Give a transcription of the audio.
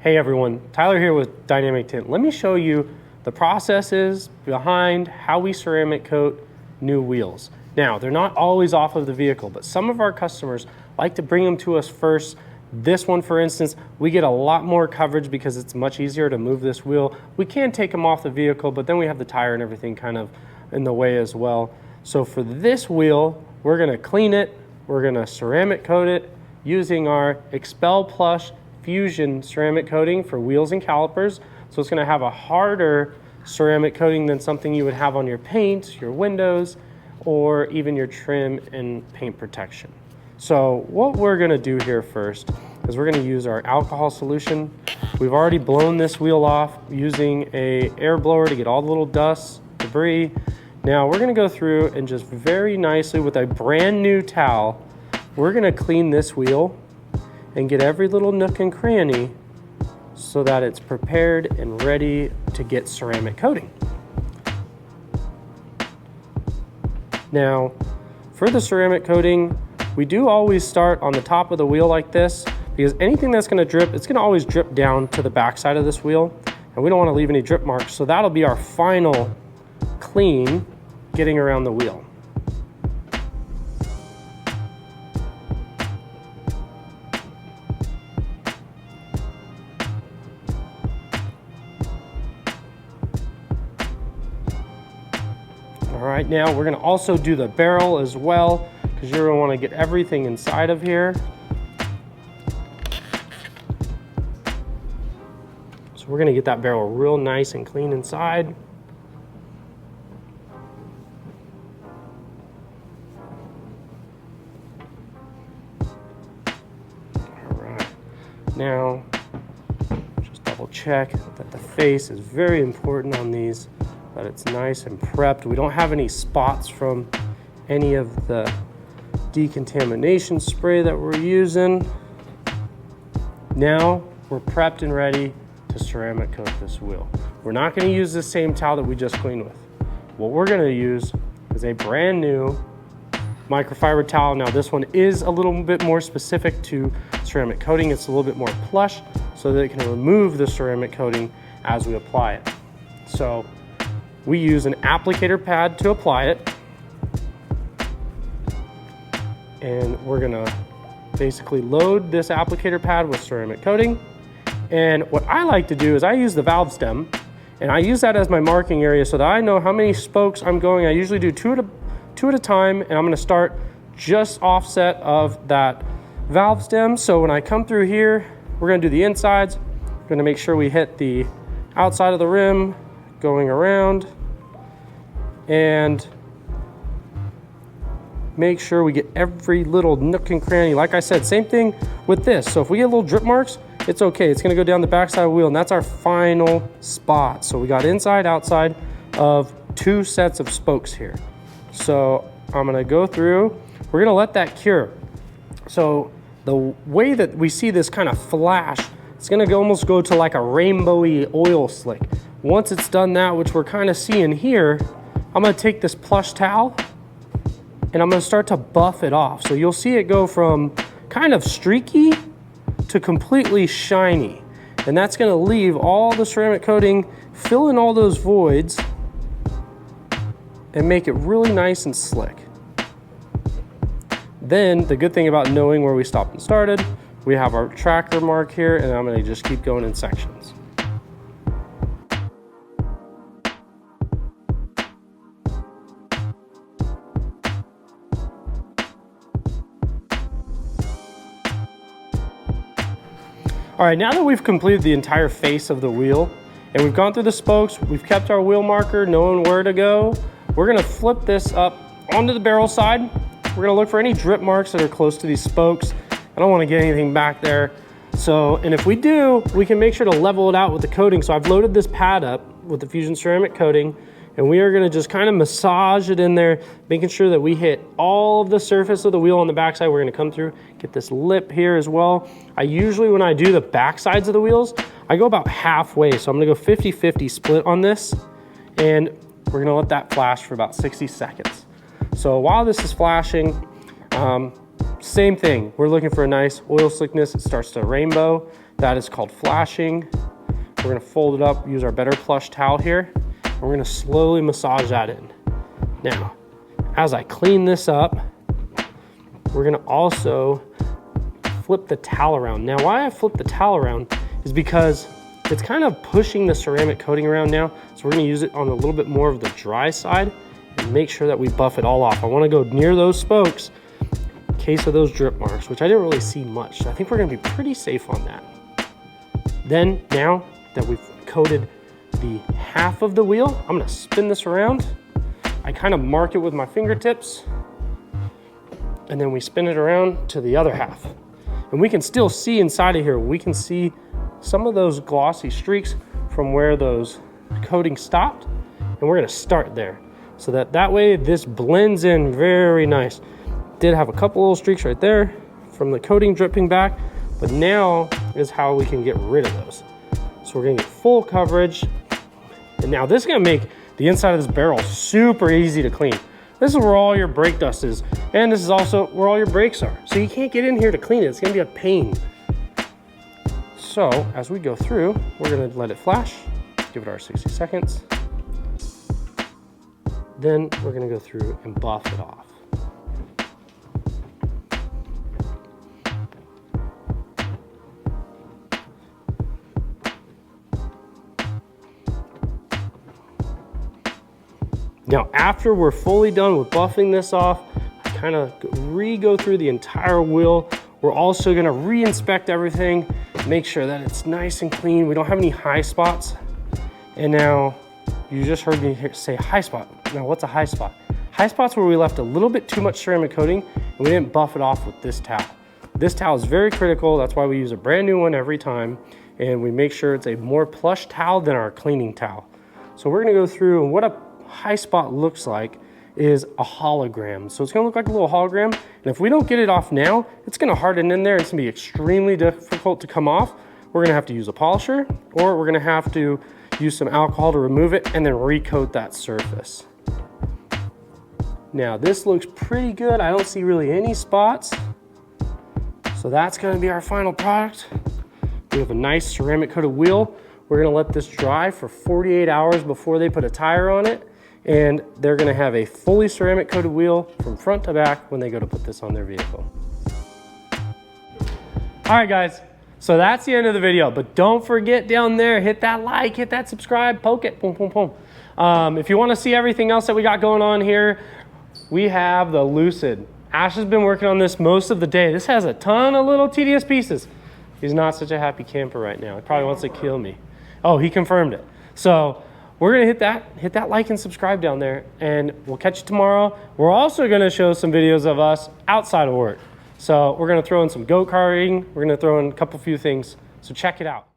Hey everyone, Tyler here with Dynamic Tint. Let me show you the processes behind how we ceramic coat new wheels. Now, they're not always off of the vehicle, but some of our customers like to bring them to us first. This one, for instance, we get a lot more coverage because it's much easier to move this wheel. We can take them off the vehicle, but then we have the tire and everything kind of in the way as well. So for this wheel, we're gonna clean it, we're gonna ceramic coat it using our Expel Plus Fusion ceramic coating for wheels and calipers. So it's going to have a harder ceramic coating than something you would have on your paint, your windows, or even your trim and paint protection. So what we're going to do here first is we're going to use our alcohol solution. We've already blown this wheel off using a air blower to get all the little dust, debris. Now we're going to go through and just very nicely with a brand new towel, we're going to clean this wheel and get every little nook and cranny so that it's prepared and ready to get ceramic coating. Now, for the ceramic coating, we do always start on the top of the wheel like this because anything that's gonna drip, it's gonna always drip down to the back side of this wheel, and we don't wanna leave any drip marks, so that'll be our final clean getting around the wheel. All right, now we're gonna also do the barrel as well because you're gonna wanna get everything inside of here. So we're gonna get that barrel real nice and clean inside. All right, now just double check that the face is very important on these, that it's nice and prepped. We don't have any spots from any of the decontamination spray that we're using. Now we're prepped and ready to ceramic coat this wheel. We're not going to use the same towel that we just cleaned with. What we're going to use is a brand new microfiber towel. Now this one is a little bit more specific to ceramic coating. It's a little bit more plush so that it can remove the ceramic coating as we apply it. So we use an applicator pad to apply it, and we're gonna basically load this applicator pad with ceramic coating. And what I like to do is I use the valve stem, and I use that as my marking area so that I know how many spokes I'm going. I usually do two at a time, and I'm gonna start just offset of that valve stem. So when I come through here, we're gonna do the insides. We're gonna make sure we hit the outside of the rim, going around, and make sure we get every little nook and cranny. Like I said, same thing with this. So if we get little drip marks, it's okay. It's gonna go down the backside of the wheel, and that's our final spot. So we got inside, outside of two sets of spokes here. So I'm gonna go through, we're gonna let that cure. So the way that we see this kind of flash, it's gonna almost go to like a rainbowy oil slick. Once it's done that, which we're kind of seeing here, I'm gonna take this plush towel and I'm gonna start to buff it off. So you'll see it go from kind of streaky to completely shiny. And that's gonna leave all the ceramic coating, fill in all those voids, and make it really nice and slick. Then the good thing about knowing where we stopped and started, we have our tracker mark here, and I'm gonna just keep going in sections. All right, now that we've completed the entire face of the wheel and we've gone through the spokes, we've kept our wheel marker, knowing where to go, we're gonna flip this up onto the barrel side. We're gonna look for any drip marks that are close to these spokes. I don't wanna get anything back there. So, and if we do, we can make sure to level it out with the coating. So I've loaded this pad up with the Fusion ceramic coating, and we are gonna just kind of massage it in there, making sure that we hit all of the surface of the wheel on the backside. We're gonna come through, get this lip here as well. I usually, when I do the back sides of the wheels, I go about halfway. So I'm gonna go 50-50 split on this, and we're gonna let that flash for about 60 seconds. So while this is flashing, Same thing, we're looking for a nice oil slickness. It starts to rainbow. That is called flashing. We're gonna fold it up, use our Better Plush towel here, and we're gonna slowly massage that in. Now, as I clean this up, we're gonna also flip the towel around. Now, why I flip the towel around is because it's kind of pushing the ceramic coating around now. So we're gonna use it on a little bit more of the dry side and make sure that we buff it all off. I wanna go near those spokes in case of those drip marks, which I didn't really see much. So I think we're gonna be pretty safe on that. Then now that we've coated the half of the wheel, I'm gonna spin this around. I kind of mark it with my fingertips, and then we spin it around to the other half. And we can still see inside of here, we can see some of those glossy streaks from where those coatings stopped, and we're gonna start there. So that way this blends in very nice. Did have a couple little streaks right there from the coating dripping back, but now is how we can get rid of those. So we're gonna get full coverage. And now this is gonna make the inside of this barrel super easy to clean. This is where all your brake dust is. And this is also where all your brakes are. So you can't get in here to clean it. It's gonna be a pain. So as we go through, we're gonna let it flash, give it our 60 seconds. Then we're gonna go through and buff it off. Now, after we're fully done with buffing this off, I kind of re-go through the entire wheel. We're also gonna re-inspect everything, make sure that it's nice and clean. We don't have any high spots. And now, you just heard me say high spot. Now, what's a high spot? High spot's where we left a little bit too much ceramic coating and we didn't buff it off with this towel. This towel is very critical. That's why we use a brand new one every time. And we make sure it's a more plush towel than our cleaning towel. So we're gonna go through, and what a high spot looks like is a hologram. So it's gonna look like a little hologram. And if we don't get it off now, it's gonna harden in there. It's gonna be extremely difficult to come off. We're gonna have to use a polisher, or we're gonna have to use some alcohol to remove it and then recoat that surface. Now this looks pretty good. I don't see really any spots. So that's gonna be our final product. We have a nice ceramic coated wheel. We're gonna let this dry for 48 hours before they put a tire on it. And they're gonna have a fully ceramic coated wheel from front to back when they go to put this on their vehicle. All right, guys. So that's the end of the video, but don't forget down there, hit that like, hit that subscribe, poke it, boom, boom, boom. If you wanna see everything else that we got going on here, we have the Lucid. Ash has been working on this most of the day. This has a ton of little tedious pieces. He's not such a happy camper right now. He probably wants to kill me. Oh, he confirmed it. So we're gonna hit that like and subscribe down there, and we'll catch you tomorrow. We're also gonna show some videos of us outside of work. So we're gonna throw in some go-karting. We're gonna throw in a few things. So check it out.